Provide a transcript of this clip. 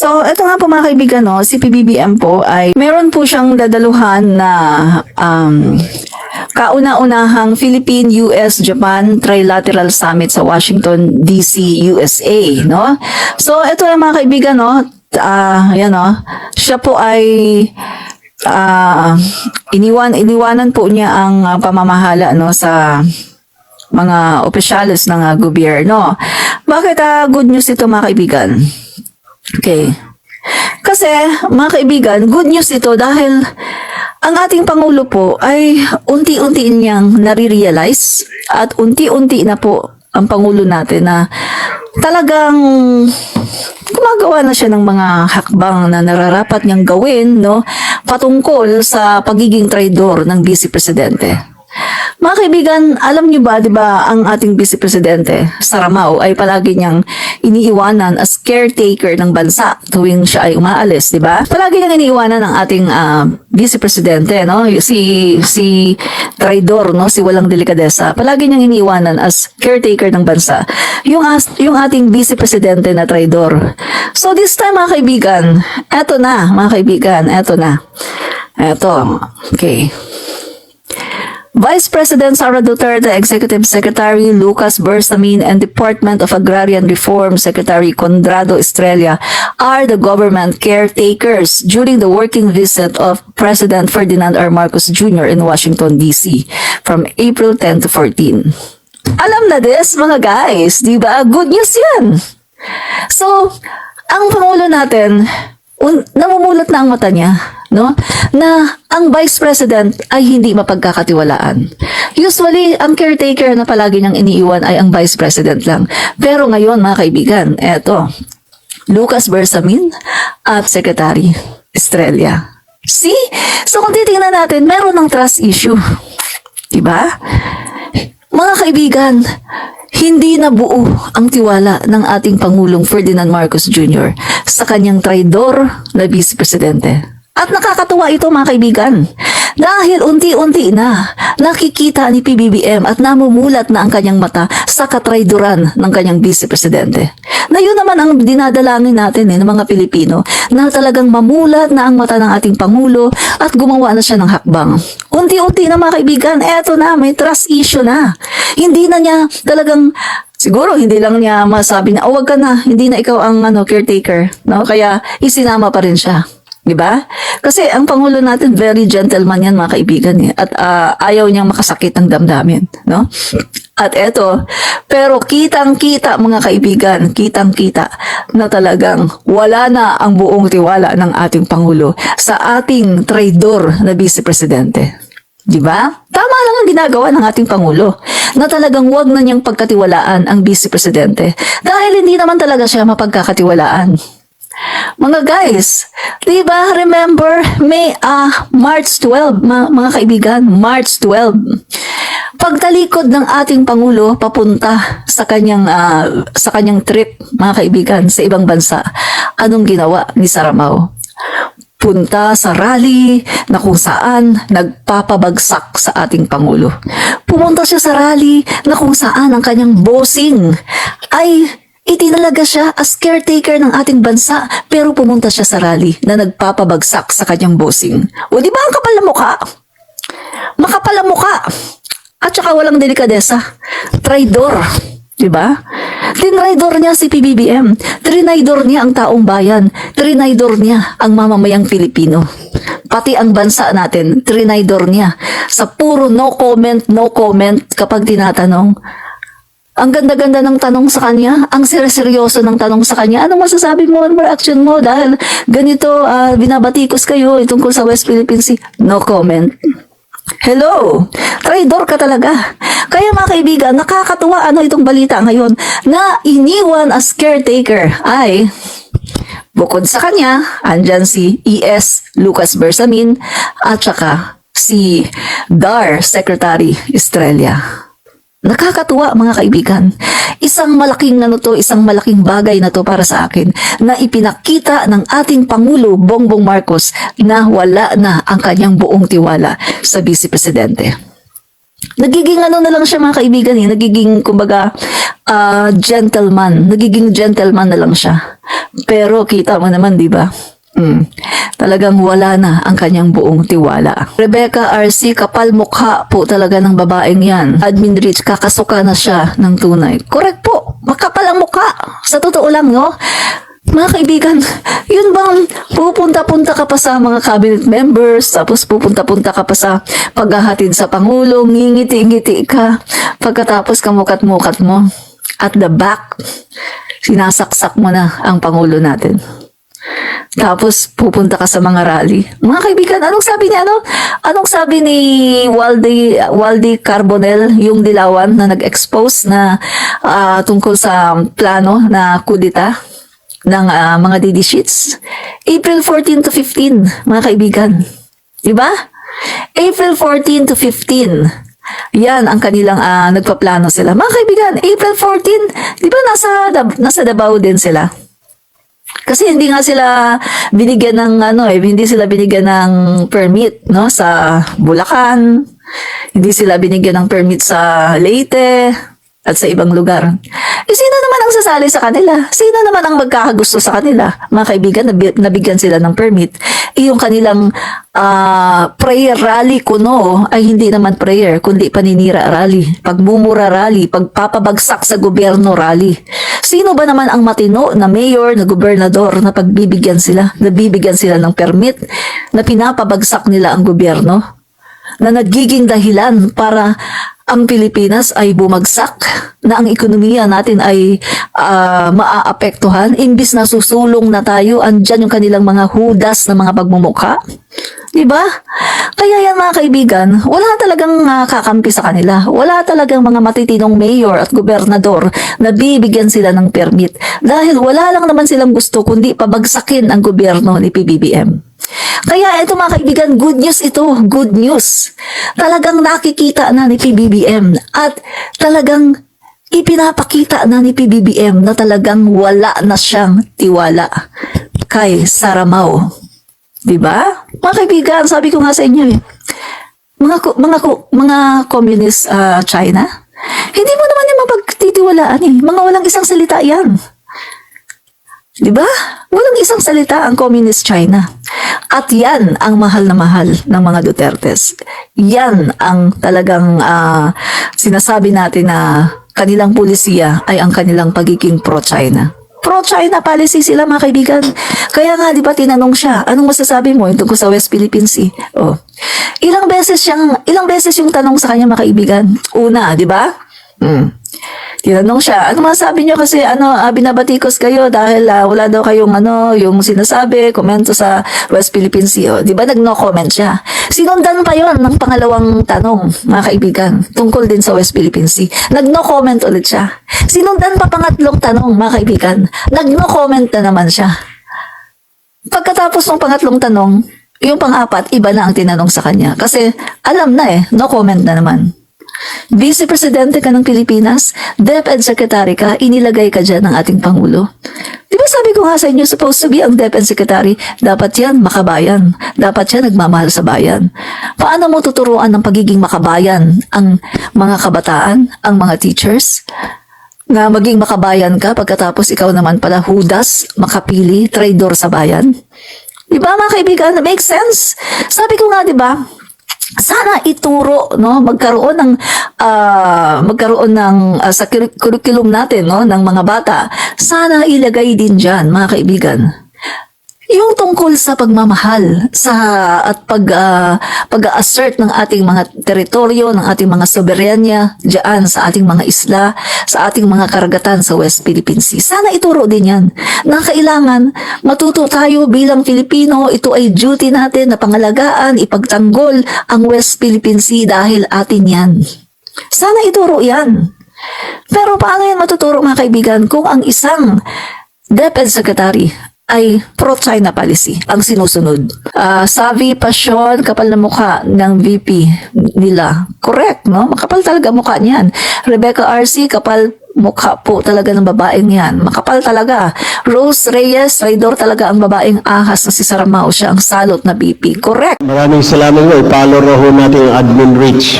So, ito nga po mga kaibigan, no, si PBBM po ay meron po siyang dadaluhan na kauna-unahang Philippine-US-Japan Trilateral Summit sa Washington, D.C., USA, no? So, ito na mga kaibigan, no, yan, no, siya po ay iniwanan po niya ang pamamahala, no, sa mga opisyalis ng gobyerno. Bakit good news ito mga kaibigan? Okay. Kasi, mga kaibigan, good news ito dahil ang ating Pangulo po ay unti-unti niyang nare-realize at unti-unti na po ang Pangulo natin na talagang gumagawa na siya ng mga hakbang na nararapat niyang gawin, no, patungkol sa pagiging traidor ng Vice Presidente. Mga kaibigan, alam niyo ba, 'di ba, ang ating Vice Presidente, Saramao, ay palagi niyang iniiwanan as caretaker ng bansa tuwing siya ay umaalis, 'di ba? Palagi niyang iniiwanan ang ating Vice Presidente, no? Si traidor, no, si walang delikadesa. Palagi niyang iniiwanan as caretaker ng bansa. Yung ating Vice Presidente na traidor. So this time mga kaibigan, eto na, mga kaibigan, eto na. Eto, okay. Vice President Sara Duterte, Executive Secretary Lucas Bersamin, and Department of Agrarian Reform Secretary Condrado Estrella are the government caretakers during the working visit of President Ferdinand R. Marcos Jr. in Washington, D.C. from April 10 to 14. Alam na this, mga guys, di ba? Good news yan! So, ang Pangulo natin, namumulat na ang mata niya, no? Na ang Vice President ay hindi mapagkakatiwalaan. Usually, ang caretaker na palagi niyang iniiwan ay ang Vice President lang. Pero ngayon, mga kaibigan, eto, Lucas Bersamin at Secretary Estrella. See? So kung titingnan natin, meron ng trust issue. Diba? Mga kaibigan, hindi na buo ang tiwala ng ating Pangulong Ferdinand Marcos Jr. sa kanyang traidor na Vice Presidente. At nakakatuwa ito mga kaibigan dahil unti-unti na nakikita ni PBBM at namumulat na ang kanyang mata sa katraidoran ng kanyang Vice Presidente. Na yun naman ang dinadalangin natin ng mga Pilipino na talagang mamulat na ang mata ng ating Pangulo at gumawa na siya ng hakbang. Unti-unti na mga kaibigan, eto na, may trust issue na. Hindi na niya talagang siguro hindi lang niya masabi na, wag ka na, hindi na ikaw ang caretaker, no? Kaya isinama pa rin siya. Diba? Kasi ang Pangulo natin, very gentleman yan mga kaibigan at ayaw niyang makasakit ng damdamin, no? At eto, pero kitang-kita mga kaibigan, kitang-kita na talagang wala na ang buong tiwala ng ating Pangulo sa ating traidor na Vice Presidente. Diba? Tama lang ang ginagawa ng ating Pangulo na talagang wag na niyang pagkatiwalaan ang Vice Presidente dahil hindi naman talaga siya mapagkakatiwalaan. Mga guys, di ba remember March 12, mga kaibigan, March 12. Pagtalikod ng ating Pangulo papunta sa kanyang trip, mga kaibigan, sa ibang bansa, anong ginawa ni Saramao? Punta sa rally na kung saan nagpapabagsak sa ating Pangulo. Pumunta siya sa rally na kung saan ang kanyang bossing ay itinalaga siya as caretaker ng ating bansa pero pumunta siya sa rally na nagpapabagsak sa kanyang bossing. O di ba ang kapal na mukha? Makapal ang mukha. At saka walang delikadesa. Traidor. Di ba? Trinaidor niya si PBBM. Trinaidor niya ang taong bayan. Trinaidor niya ang mamamayang Pilipino. Pati ang bansa natin, trinaidor niya. Sa puro no comment kapag tinatanong. Ang ganda-ganda ng tanong sa kanya, ang seryoso ng tanong sa kanya. Anong masasabi mo, ano reaction mo? Dahil ganito, binabatikos kayo tungkol sa West Philippine Sea. No comment. Hello! Traidor ka talaga. Kaya mga kaibigan, nakakatuwa itong balita ngayon na iniwan as caretaker ay bukod sa kanya, andyan si E.S. Lucas Bersamin at saka si DAR Secretary Estrella. Nakakatuwa mga kaibigan. Isang malaking isang malaking bagay na to para sa akin na ipinakita ng ating Pangulo Bongbong Marcos na wala na ang kanyang buong tiwala sa Vice Presidente. Nagiging na lang siya mga kaibigan nagiging kumbaga gentleman. Nagiging gentleman na lang siya. Pero kita mo naman, di ba? Talagang wala na ang kanyang buong tiwala. Rebecca RC, kapal mukha po talaga ng babaeng yan. Admin Rich, kakasuka na siya ng tunay. Correct po, makapal ang mukha. Sa totoo lang, no? Mga kaibigan, yun bang pupunta-punta ka pa sa mga cabinet members, tapos pupunta-punta ka pa sa paghahatid sa Pangulo, ngingiti-ngiti ka, pagkatapos kamukat-mukat mo, at the back, sinasaksak mo na ang Pangulo natin. Tapos pupunta ka sa mga rally. Mga kaibigan, anong sabi ni Anong sabi ni Waldy Carbonell, yung dilawan na nag-expose na tungkol sa plano na kudita ng mga DD sheets? April 14 to 15, mga kaibigan. Diba? April 14 to 15. Yan ang kanilang nagpaplano sila. Mga kaibigan, April 14, di ba nasa Davao din sila? Kasi hindi nga sila binigyan ng hindi sila binigyan ng permit, no, sa Bulacan. Hindi sila binigyan ng permit sa Leyte at sa ibang lugar. Sino naman ang sasali sa kanila? Sino naman ang magkakagusto sa kanila? Mga kaibigan, nabigyan sila ng permit. Yung kanilang prayer rally kuno ay hindi naman prayer, kundi paninira rally, pagmumura rally, pagpapabagsak sa gobyerno rally. Sino ba naman ang matino na mayor, na gobernador na nabibigyan sila ng permit, na pinapabagsak nila ang gobyerno? Na nagiging dahilan para ang Pilipinas ay bumagsak, na ang ekonomiya natin ay maaapektuhan, imbis na susulong na tayo, andyan yung kanilang mga hudas na mga pagmumukha. Diba? Kaya yan, mga kaibigan, wala talagang kakampi sa kanila. Wala talagang mga matitinong mayor at gobernador na bibigyan sila ng permit. Dahil wala lang naman silang gusto kundi pabagsakin ang gobyerno ni PBBM. Kaya ito, mga kaibigan, good news ito, good news. Talagang nakikita na ni PBBM at talagang ipinapakita na ni PBBM na talagang wala na siyang tiwala kay Saramao. Diba? Mga kaibigan, sabi ko nga sa inyo mga communist China, hindi mo naman yung mapagtitiwalaan Mga walang isang salita yan. Diba? Walang isang salita ang communist China. At yan ang mahal na mahal ng mga Dutertes. Yan ang talagang sinasabi natin na kanilang pulisiya ay ang kanilang pagiging pro-China. Pro-China policy sila, mga kaibigan. Kaya nga, di ba, tinanong siya, anong masasabi mo tungkol sa West Philippine Sea? Oh. Ilang beses yung tanong sa kanya, mga kaibigan. Una, di ba? Tinanong siya, ano masasabi niyo kasi binabatikos kayo dahil wala daw kayong yung sinasabi, komento sa West Philippine Sea. Di ba nag-no comment siya? Sinundan pa yon ng pangalawang tanong, mga kaibigan, tungkol din sa West Philippine Sea. Nag-no comment ulit siya. Sinundan pa pangatlong tanong, mga kaibigan. Nag-no comment na naman siya. Pagkatapos ng pangatlong tanong, yung pang-apat, iba na ang tinanong sa kanya. Kasi alam na no comment na naman. Vice Presidente ka ng Pilipinas, DepEd Secretary ka, inilagay ka dyan ng ating Pangulo. Di ba sabi ko nga sa inyo, supposed to be ang DepEd Secretary, dapat yan makabayan. Dapat yan nagmamahal sa bayan. Paano mo tuturuan ng pagiging makabayan ang mga kabataan, ang mga teachers? Na maging makabayan ka pagkatapos ikaw naman pala hudas, makapili, traidor sa bayan? Di ba, mga kaibigan, make sense? Sabi ko nga, di ba, sana ituro magkaroon ng sa curriculum natin ng mga bata, sana ilagay din diyan, mga kaibigan, yung tungkol sa pagmamahal at pag-assert ng ating mga teritoryo, ng ating mga soberanya diyan sa ating mga isla, sa ating mga karagatan sa West Philippine Sea. Sana ituro din yan na kailangan matuto tayo bilang Pilipino. Ito ay duty natin na pangalagaan, ipagtanggol ang West Philippine Sea dahil atin yan. Sana ituro yan. Pero paano yan matuturo, mga kaibigan, kung ang isang DepEd Secretary ay pro-China policy ang sinusunod? Savi Passion, kapal na mukha ng VP nila. Correct, no? Makapal talaga mukha niyan. Rebecca RC, kapal mukha po talaga ng babaeng yan. Makapal talaga. Rose Reyes, traidor talaga ang babaeng ahas na si Saramao. Siya ang salot na VP. Correct. Maraming salamat po. I-follow na ho natin yung Admin Rich.